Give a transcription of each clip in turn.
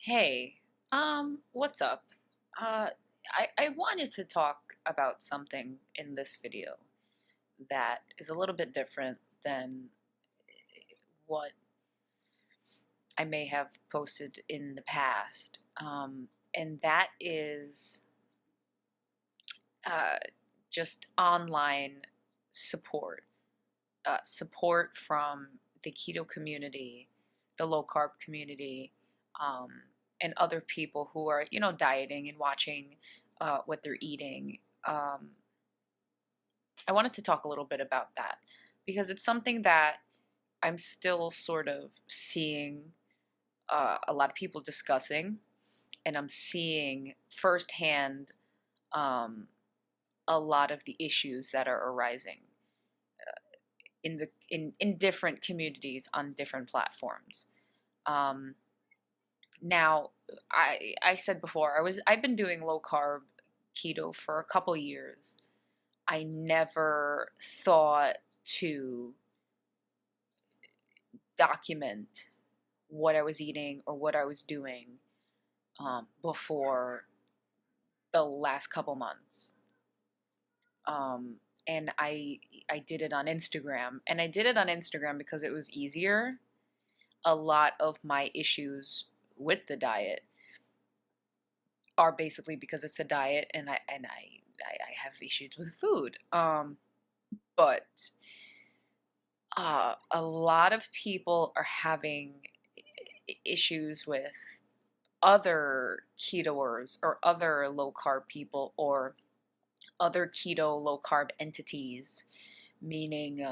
Hey, what's up? Uh, I wanted to talk about something in this video that is a little bit different than what I may have posted in the past. And that is uh, just online support. Support from the keto community, the low carb community, um, and other people who are, dieting and watching what they're eating. I wanted to talk a little bit about that because it's something that I'm still sort of seeing a lot of people discussing, and I'm seeing firsthand um, a lot of the issues that are arising in different communities on different platforms. Um, Now, I said before I've been doing low carb keto for a couple years. I never thought to document what I was eating or what I was doing before the last couple months. Um, and I did it on Instagram, and I did it on Instagram because it was easier. A lot of my issues with the diet are basically because it's a diet, and I have issues with food. But a lot of people are having issues with other ketoers or other low carb people or other keto low carb entities, meaning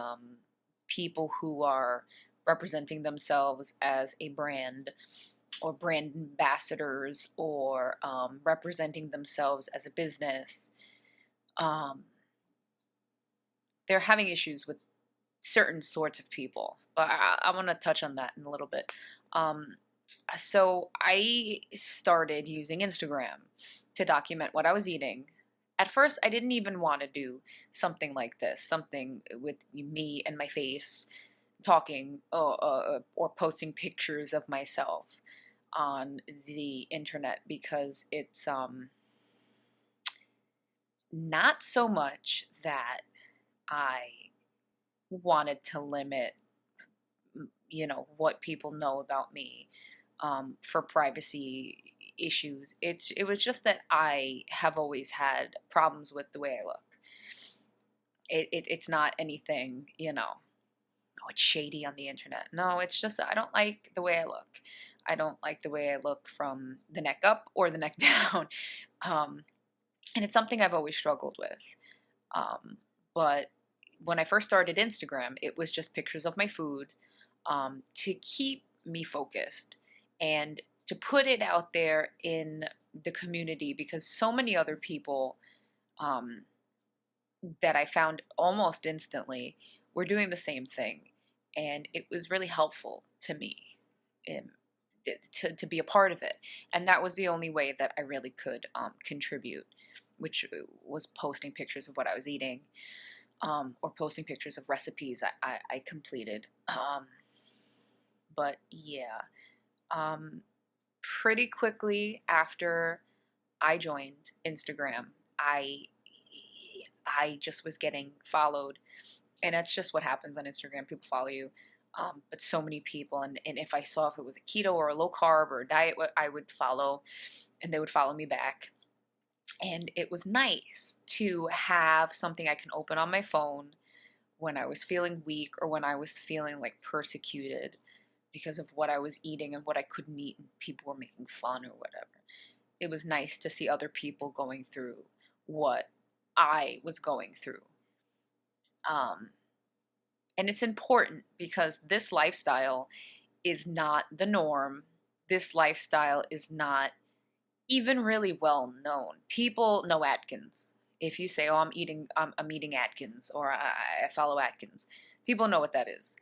people who are representing themselves as a brand or brand ambassadors or representing themselves as a business. Um, they're having issues with certain sorts of people, but I want to touch on that in a little bit. Um, so I started using Instagram to document what I was eating. At first, I didn't even want to do something like this, something with me and my face talking or posting pictures of myself on the internet because it's not so much that I wanted to limit, what people know about me for privacy issues. It was just that I have always had problems with the way I look. It's not anything, oh, it's shady on the internet. No, it's just I don't like the way I look. I don't like the way I look from the neck up or the neck down. Um, and it's something I've always struggled with. But when I first started Instagram, it was just pictures of my food to keep me focused and to put it out there in the community because so many other people um, that I found almost instantly were doing the same thing. And it was really helpful to me um, to be a part of it. And that was the only way that I really could contribute, which was posting pictures of what I was eating or posting pictures of recipes I completed. But yeah, um, pretty quickly after I joined Instagram, I just was getting followed, and that's just what happens on Instagram. People follow you, but so many people, and if I saw if it was a keto or a low carb or a diet, I would follow, and they would follow me back. And it was nice to have something I can open on my phone when I was feeling weak or when I was feeling like persecuted because of what I was eating and what I couldn't eat, and people were making fun or whatever. It was nice to see other people going through what I was going through. Um, and it's important because this lifestyle is not the norm. This lifestyle is not even really well known. People know Atkins. If you say, "Oh, I'm eating Atkins," or I follow Atkins," people know what that is.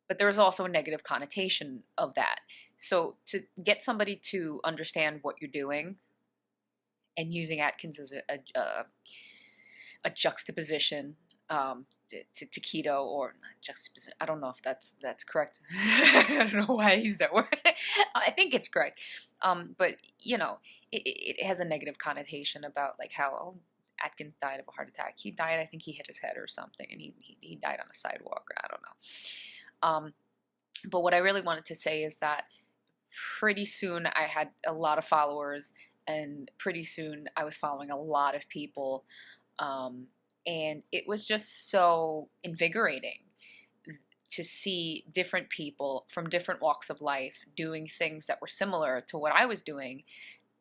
But there's also a negative connotation of that. So to get somebody to understand what you're doing and using Atkins as a juxtaposition to keto or not juxtaposition. I don't know if that's correct. I don't know why I use that word. I think it's correct. But it has a negative connotation about like how, oh, Atkins died of a heart attack. He died, I think he hit his head or something, and he died on a sidewalk, or I don't know. But what I really wanted to say is that pretty soon I had a lot of followers, and pretty soon I was following a lot of people, um, and it was just so invigorating to see different people from different walks of life doing things that were similar to what I was doing.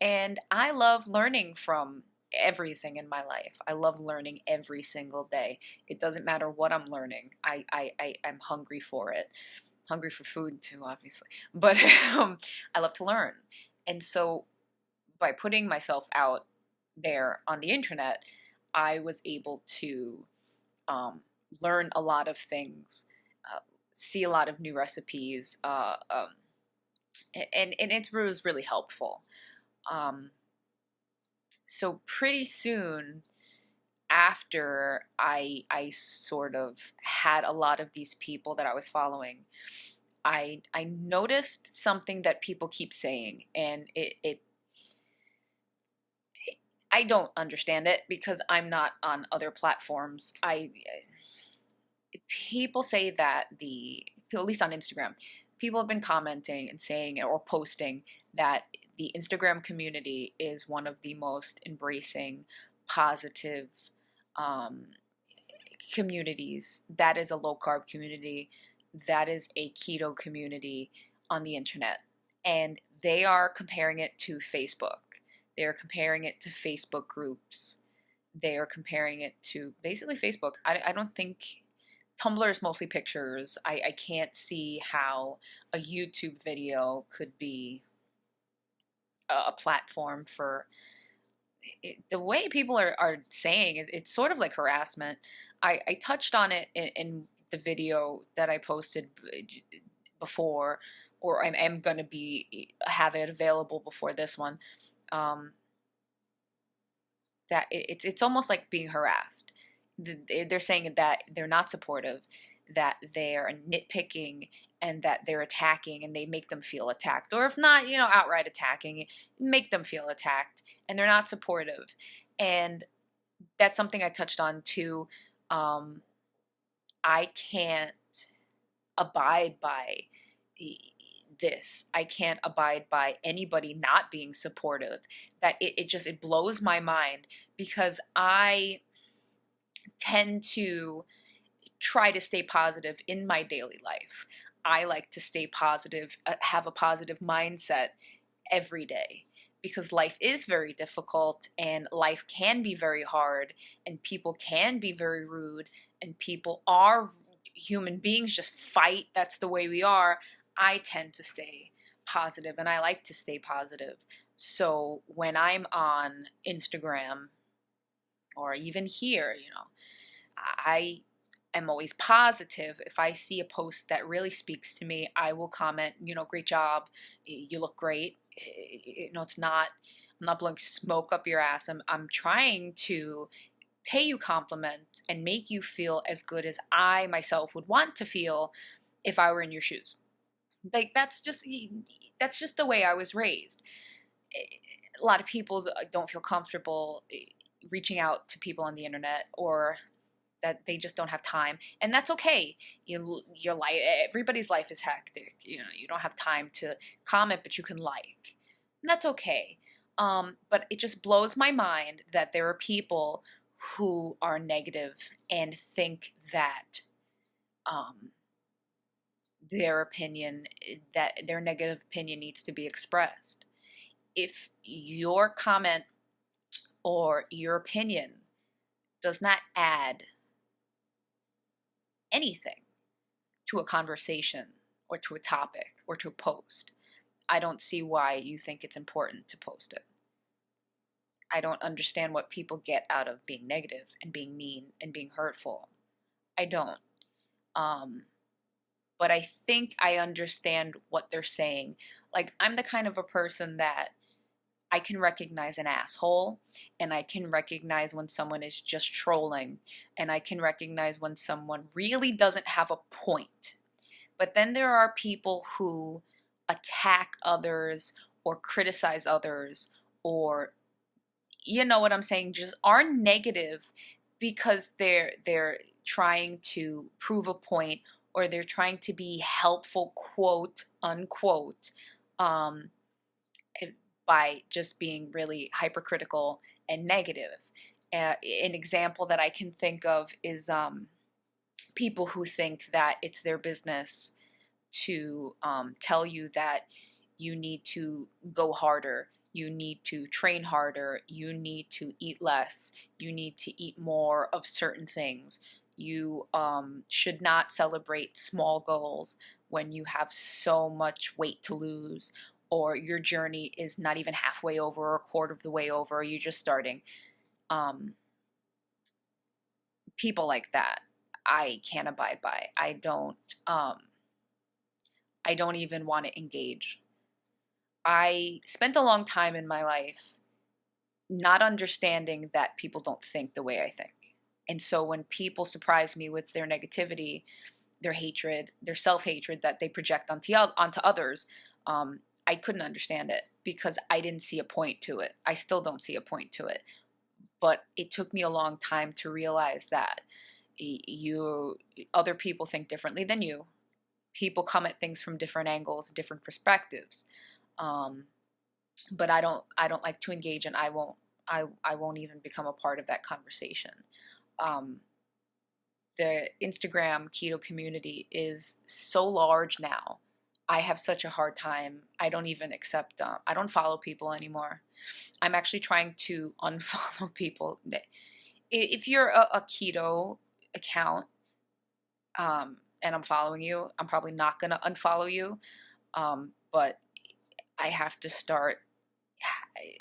And I love learning from everything in my life. I love learning every single day. It doesn't matter what I'm learning. I'm hungry for it. Hungry for food too, obviously. But I love to learn. And so by putting myself out there on the internet, I was able to learn a lot of things, see a lot of new recipes, and it was really helpful. Um, so pretty soon after I sort of had a lot of these people that I was following, I noticed something that people keep saying, and it I don't understand it because I'm not on other platforms. I People say that at least on Instagram, people have been commenting and saying or posting that the Instagram community is one of the most embracing, positive um, communities. That is a low carb community. That is a keto community on the internet. And they are comparing it to Facebook. They are comparing it to Facebook groups. They are comparing it to basically Facebook. I don't think Tumblr is mostly pictures. I can't see how a YouTube video could be a platform for the way people are saying it. It's sort of like harassment. I touched on it in the video that I posted before, or I am going to be have it available before this one. Um, that it's almost like being harassed. They're saying that they're not supportive, that they're nitpicking, and that they're attacking, and they make them feel attacked. Or if not, outright attacking, make them feel attacked, and they're not supportive. And that's something I touched on too. I can't abide by this. I can't abide by anybody not being supportive. That it blows my mind because I tend to try to stay positive in my daily life. I like to stay positive, have a positive mindset every day because life is very difficult and life can be very hard and people can be very rude and people are human beings, just fight. That's the way we are. I tend to stay positive and I like to stay positive. So when I'm on Instagram or even here, I am always positive. If I see a post that really speaks to me, I will comment, great job, you look great. It's not, I'm not blowing smoke up your ass. I'm trying to pay you compliments and make you feel as good as I myself would want to feel if I were in your shoes. Like that's just the way I was raised. A lot of people don't feel comfortable reaching out to people on the internet, or that they just don't have time, and that's okay. Your life, everybody's life is hectic. You don't have time to comment, but you can like, and that's okay. But it just blows my mind that there are people who are negative and think that um, their negative opinion needs to be expressed. If your comment or your opinion does not add anything to a conversation or to a topic or to a post, I don't see why you think it's important to post it. I don't understand what people get out of being negative and being mean and being hurtful. I don't. Um, but I think I understand what they're saying. Like, I'm the kind of a person that I can recognize an asshole, and I can recognize when someone is just trolling, and I can recognize when someone really doesn't have a point. But then there are people who attack others or criticize others, or you know what I'm saying, just are negative because they're trying to prove a point, or they're trying to be helpful, quote unquote, um, by just being really hypercritical and negative. An example that I can think of is people who think that it's their business to tell you that you need to go harder, you need to train harder, you need to eat less, you need to eat more of certain things. You should not celebrate small goals when you have so much weight to lose, or your journey is not even halfway over or a quarter of the way over, or you're just starting. Um, People like that, I can't abide by. Um, I don't even want to engage. I spent a long time in my life not understanding that people don't think the way I think. And so when people surprise me with their negativity, their hatred, their self-hatred that they project onto others, I couldn't understand it because I didn't see a point to it. I still don't see a point to it. But it took me a long time to realize that other people think differently than you. People come at things from different angles, different perspectives. Um, but I don't like to engage, and I won't even become a part of that conversation. Um, the Instagram keto community is so large now. I have such a hard time. I don't even accept. I don't follow people anymore. I'm actually trying to unfollow people. If you're a keto account, and I'm following you, I'm probably not gonna unfollow you. But I have to start.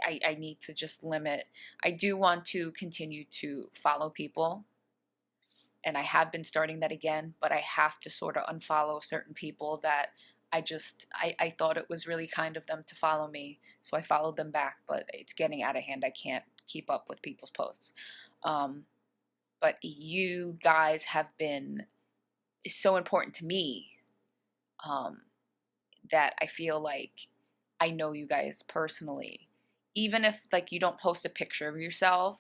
I need to just limit. I do want to continue to follow people, and I have been starting that again, but I have to sort of unfollow certain people that I thought it was really kind of them to follow me, so I followed them back, but it's getting out of hand. I can't keep up with people's posts. Um, but you guys have been so important to me, um, that I feel like I know you guys personally. Even if like you don't post a picture of yourself,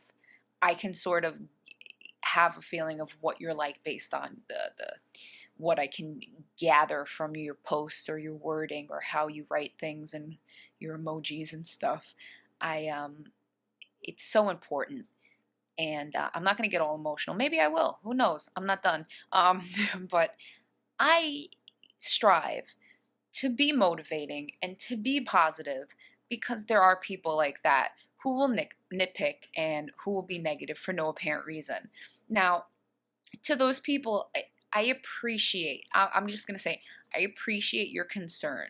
I can sort of have a feeling of what you're like based on the what I can gather from your posts or your wording or how you write things and your emojis and stuff. I It's so important, and I'm not gonna get all emotional. Maybe I will. Who knows? I'm not done. But I strive to be motivating and to be positive, because there are people like that who will nitpick and who will be negative for no apparent reason. Now, to those people, I appreciate, I'm just going to say, I appreciate your concern.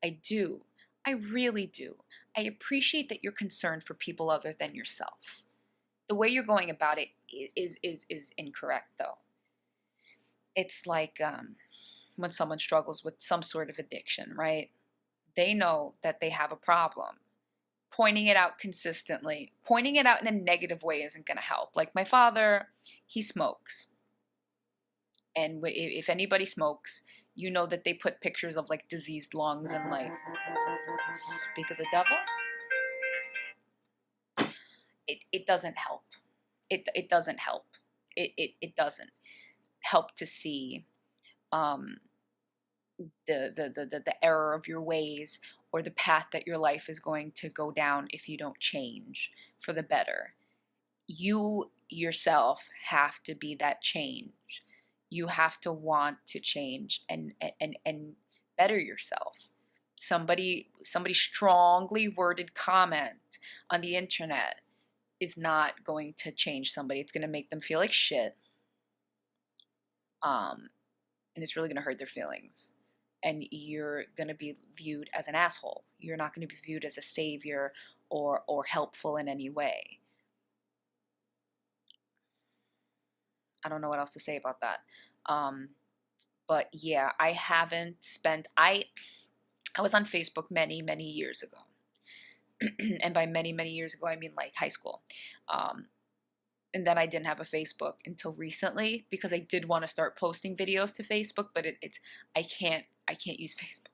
I do. I really do. I appreciate that you're concerned for people other than yourself. The way you're going about it is incorrect, though. It's like when someone struggles with some sort of addiction, right? They know that they have a problem. Pointing it out consistently, pointing it out in a negative way isn't going to help. Like my father, he smokes. And if anybody smokes, you know that they put pictures of like diseased lungs and like, speak of the devil. It doesn't help. It doesn't help. It doesn't help to see um, the error of your ways, or the path that your life is going to go down if you don't change for the better. You yourself have to be that change. You have to want to change and better yourself. Somebody strongly worded comment on the internet is not going to change somebody. It's going to make them feel like shit. And it's really going to hurt their feelings. And you're going to be viewed as an asshole. You're not going to be viewed as a savior or helpful in any way. I don't know what else to say about that. But yeah, I haven't spent, I was on Facebook many, many years ago. And by many, many years ago, I mean like high school. And then I didn't have a Facebook until recently, because I did want to start posting videos to Facebook, but I can't use Facebook.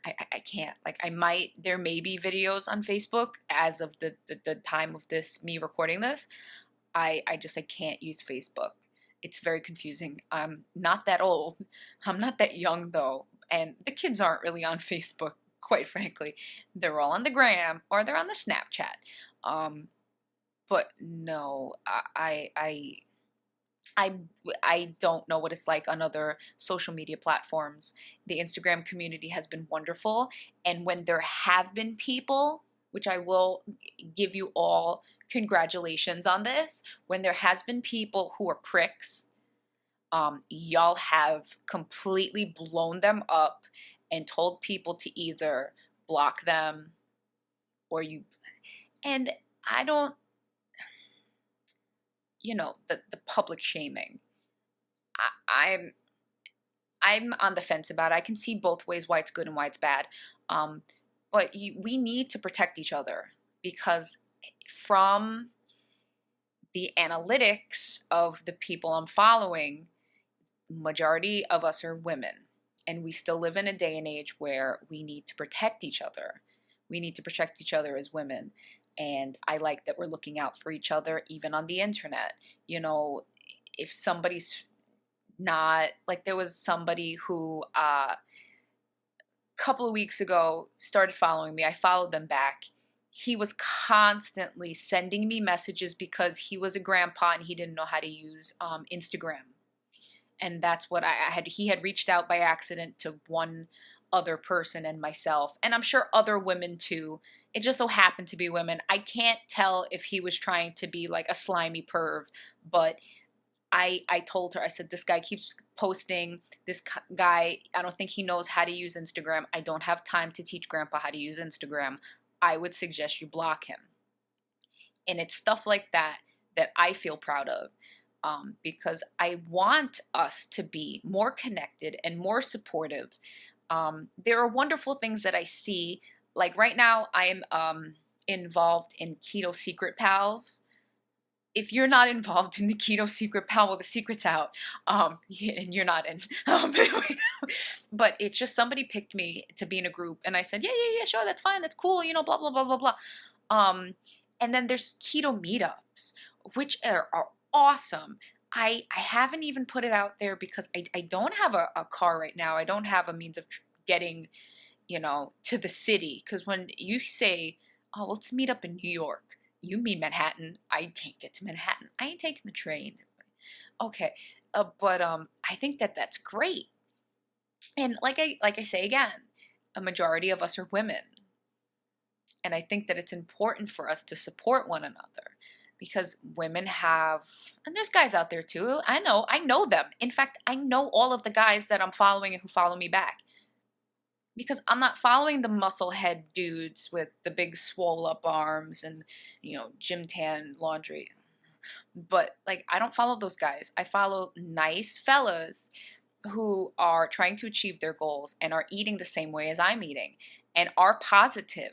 I can't. Like, I might, there may be videos on Facebook as of the time of this, me recording this. I can't use Facebook. It's very confusing. I'm not that old. I'm not that young though. And the kids aren't really on Facebook, quite frankly. They're all on the gram or they're on the Snapchat. Um, but no, I I don't know what it's like on other social media platforms. The Instagram community has been wonderful, and when there have been people, which I will give you all congratulations on this, when there has been people who are pricks, y'all have completely blown them up and told people to either block them or you. And I don't, the public shaming. I, I'm I'm on the fence about it. I can see both ways why it's good and why it's bad. Um, but we need to protect each other because from the analytics of the people I'm following, majority of us are women. And we still live in a day and age where we need to protect each other. We need to protect each other as women. And I like that we're looking out for each other even on the internet. You know, if somebody's not like there was somebody who couple of weeks ago started following me. I followed them back. He was constantly sending me messages because he was a grandpa and he didn't know how to use Instagram. And that's what I had. He had reached out by accident to one other person and myself, and I'm sure other women too. It just so happened to be women. I can't tell if he was trying to be like a slimy perv, but I told her, I said, this guy keeps posting. This guy, I don't think he knows how to use Instagram. I don't have time to teach grandpa how to use Instagram. I would suggest you block him. And it's stuff like that that I feel proud of because I want us to be more connected and more supportive. There are wonderful things that I see. Like right now, I am involved in Keto Secret Pals. If you're not involved in the Keto Secret Pal, well, the secret's out, and you're not in. But it's just somebody picked me to be in a group, and I said, yeah, sure, that's fine, that's cool, blah, blah, blah, blah, blah. And then there's keto meetups, which are awesome. I haven't even put it out there because I don't have a car right now. I don't have a means of getting, to the city. Because when you say, oh, let's meet up in New York, you mean Manhattan. I can't get to Manhattan. I ain't taking the train. Okay. But I think that that's great. And like I say again, a majority of us are women. And I think that it's important for us to support one another because women have, and there's guys out there too. I know them. In fact, I know all of the guys that I'm following and who follow me back. Because I'm not following the muscle head dudes with the big swole up arms and, gym tan laundry. But like, I don't follow those guys. I follow nice fellas who are trying to achieve their goals and are eating the same way as I'm eating and are positive.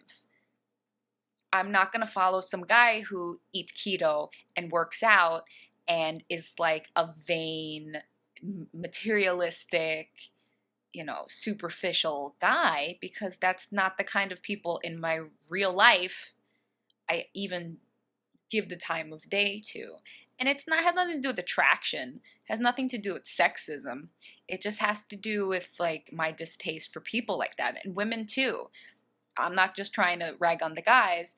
I'm not going to follow some guy who eats keto and works out and is like a vain, materialistic, superficial guy because that's not the kind of people in my real life I even give the time of day to. And it's not has nothing to do with attraction, it has nothing to do with sexism. It just has to do with like my distaste for people like that and women too. I'm not just trying to rag on the guys.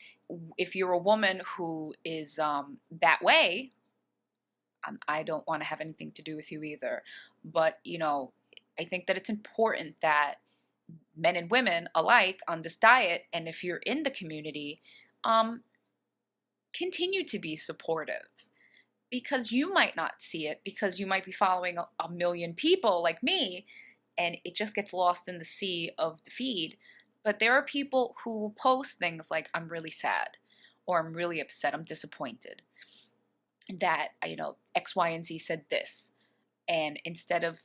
If you're a woman who is that way, I don't want to have anything to do with you either. But, I think that it's important that men and women alike on this diet, and if you're in the community, continue to be supportive because you might not see it because you might be following a million people like me and it just gets lost in the sea of the feed. But there are people who will post things like, I'm really sad or I'm really upset, I'm disappointed that, X, Y, and Z said this. And instead of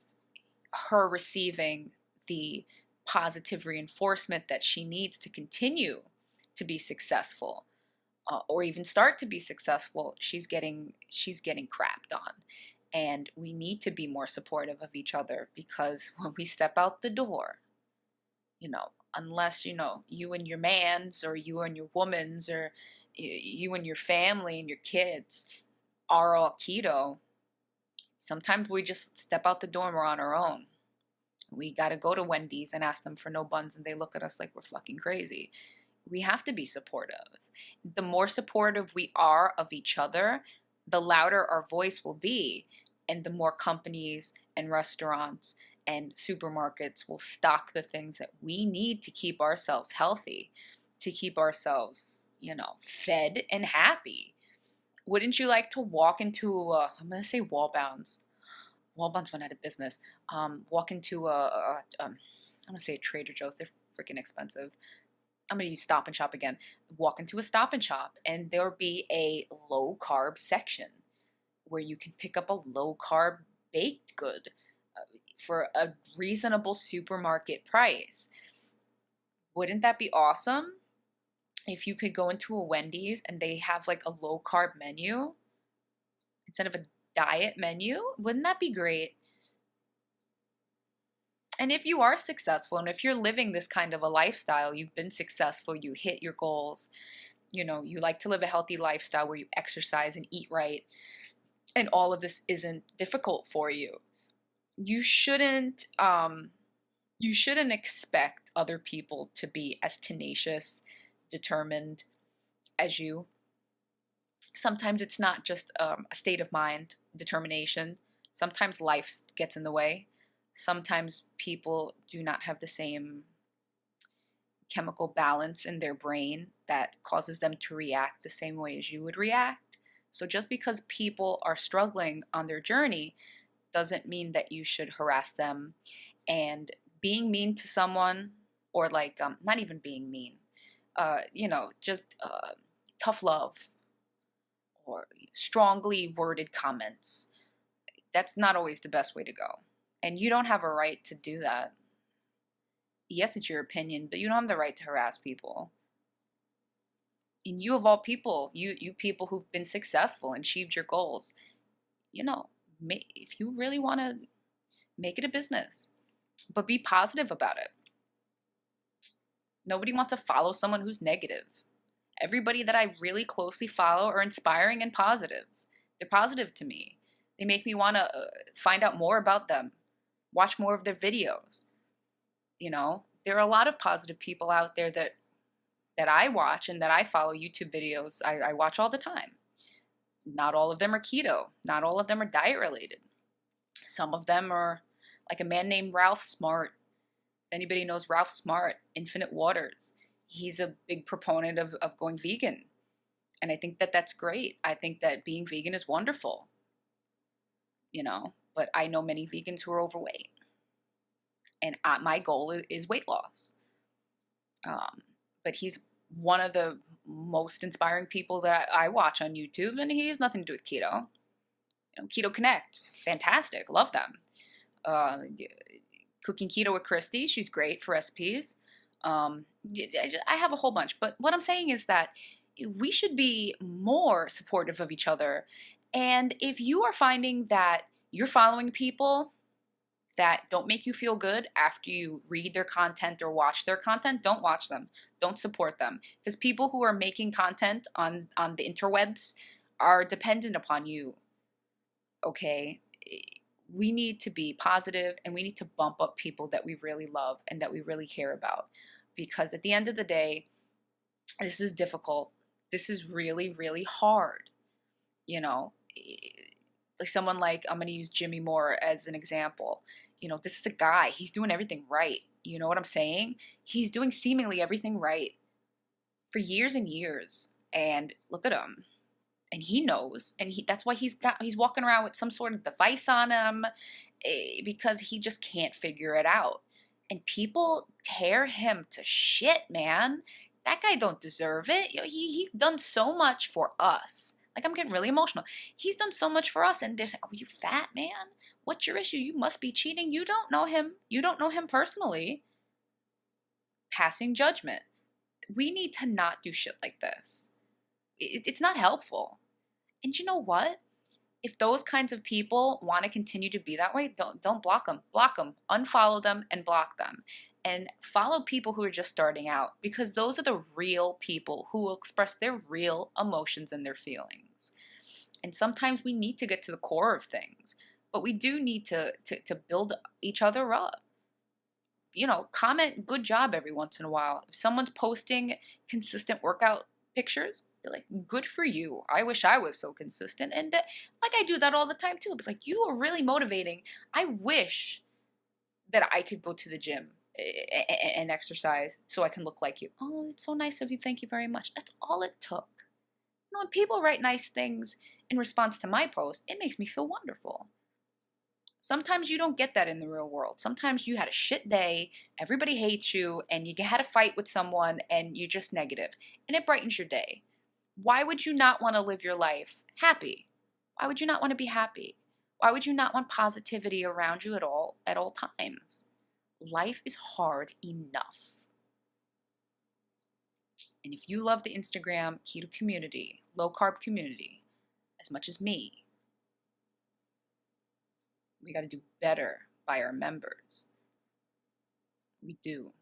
her receiving the positive reinforcement that she needs to continue to be successful or even start to be successful, she's getting crapped on. And we need to be more supportive of each other because when we step out the door, unless, you and your mans, or you and your womans, or you and your family and your kids are all keto, sometimes we just step out the door and we're on our own. We got to go to Wendy's and ask them for no buns, and they look at us like we're fucking crazy. We have to be supportive. The more supportive we are of each other, the louder our voice will be, and the more companies and restaurants and supermarkets will stock the things that we need to keep ourselves healthy, to keep ourselves, fed and happy. Wouldn't you like to walk into I'm going to say Wallbounds. Wallbounds went out of business. Walk into I'm going to say a Trader Joe's. They're freaking expensive. I'm going to use Stop and Shop again. Walk into a Stop and Shop, and there'll be a low carb section where you can pick up a low carb baked good for a reasonable supermarket price. Wouldn't that be awesome? If you could go into a Wendy's and they have like a low carb menu instead of a diet menu, wouldn't that be great? And if you are successful, and if you're living this kind of a lifestyle, you've been successful, you hit your goals, you like to live a healthy lifestyle where you exercise and eat right, and all of this isn't difficult for you, you shouldn't expect other people to be as tenacious, determined as you. Sometimes it's not just a state of mind, determination. Sometimes life gets in the way. Sometimes people do not have the same chemical balance in their brain that causes them to react the same way as you would react. So just because people are struggling on their journey doesn't mean that you should harass them. And being mean to someone, or like not even being mean, just tough love or strongly worded comments, that's not always the best way to go. And you don't have a right to do that. Yes, it's your opinion, but you don't have the right to harass people. And you, of all people, you people who've been successful and achieved your goals, if you really want to make it a business, but be positive about it. Nobody wants to follow someone who's negative. Everybody that I really closely follow are inspiring and positive. They're positive to me. They make me want to find out more about them, watch more of their videos. There are a lot of positive people out there that I watch and that I follow YouTube videos. I watch all the time. Not all of them are keto. Not all of them are diet related. Some of them are like a man named Ralph Smart. If anybody knows Ralph Smart, Infinite Waters, he's a big proponent of going vegan. And I think that that's great. I think that being vegan is wonderful. But I know many vegans who are overweight. And my goal is weight loss. But he's one of the most inspiring people that I watch on YouTube, and he has nothing to do with keto. Keto Connect, fantastic, love them. Cooking Keto with Christy, she's great for recipes. I have a whole bunch, but what I'm saying is that we should be more supportive of each other. And if you are finding that you're following people that don't make you feel good after you read their content or watch their content, don't watch them. Don't support them. Because people who are making content on the interwebs are dependent upon you. Okay? We need to be positive, and we need to bump up people that we really love and that we really care about. Because at the end of the day, this is difficult. This is really, really hard. Like someone like, I'm going to use Jimmy Moore as an example. This is a guy, he's doing everything right. You know what I'm saying? He's doing seemingly everything right for years and years. And look at him. And he knows, and that's why he's walking around with some sort of device on him, because he just can't figure it out. And people tear him to shit, man. That guy don't deserve it. He's done so much for us. Like, I'm getting really emotional. He's done so much for us, and they're saying, "Oh, you fat man? What's your issue? You must be cheating. You don't know him. You don't know him personally." Passing judgment. We need to not do shit like this. It's not helpful. And you know what? If those kinds of people want to continue to be that way, don't block them. Block them. Unfollow them and block them. and follow people who are just starting out, because those are the real people who will express their real emotions and their feelings. And sometimes we need to get to the core of things, but we do need to build each other up. Comment good job every once in a while. If someone's posting consistent workout pictures, you're like, good for you. I wish I was so consistent. And that, like, I do that all the time too. It's like, you are really motivating. I wish that I could go to the gym and exercise so I can look like you. Oh, it's so nice of you. Thank you very much. That's all it took. When people write nice things in response to my post, it makes me feel wonderful. Sometimes you don't get that in the real world. Sometimes you had a shit day, everybody hates you, and you had a fight with someone, and you're just negative, and it brightens your day. Why would you not want to live your life happy? Why would you not want to be happy? Why would you not want positivity around you at all times? Life is hard enough. And if you love the Instagram keto community, low carb community, as much as me, we got to do better by our members. We do.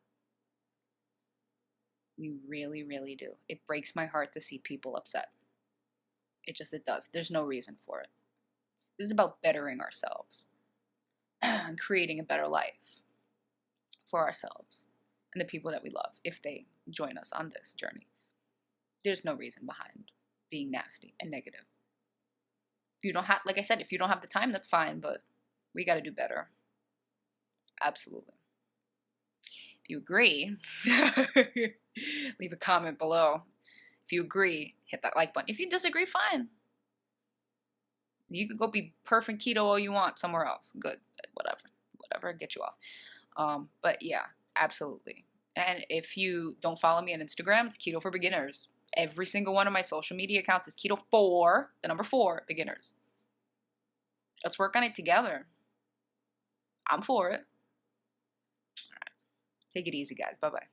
We really, really do. It breaks my heart to see people upset. It does. There's no reason for it. This is about bettering ourselves and creating a better life for ourselves and the people that we love if they join us on this journey. There's no reason behind being nasty and negative. If you don't have, like I said, if you don't have the time, that's fine, but we got to do better. Absolutely. If you agree, leave a comment below. If you agree, hit that like button. If you disagree, fine. You can go be perfect keto all you want somewhere else. Good. Whatever, get you off. But yeah, absolutely. And if you don't follow me on Instagram, it's Keto for Beginners. Every single one of my social media accounts is Keto for, the number 4, beginners. Let's work on it together. I'm for it. All right. Take it easy, guys. Bye-bye.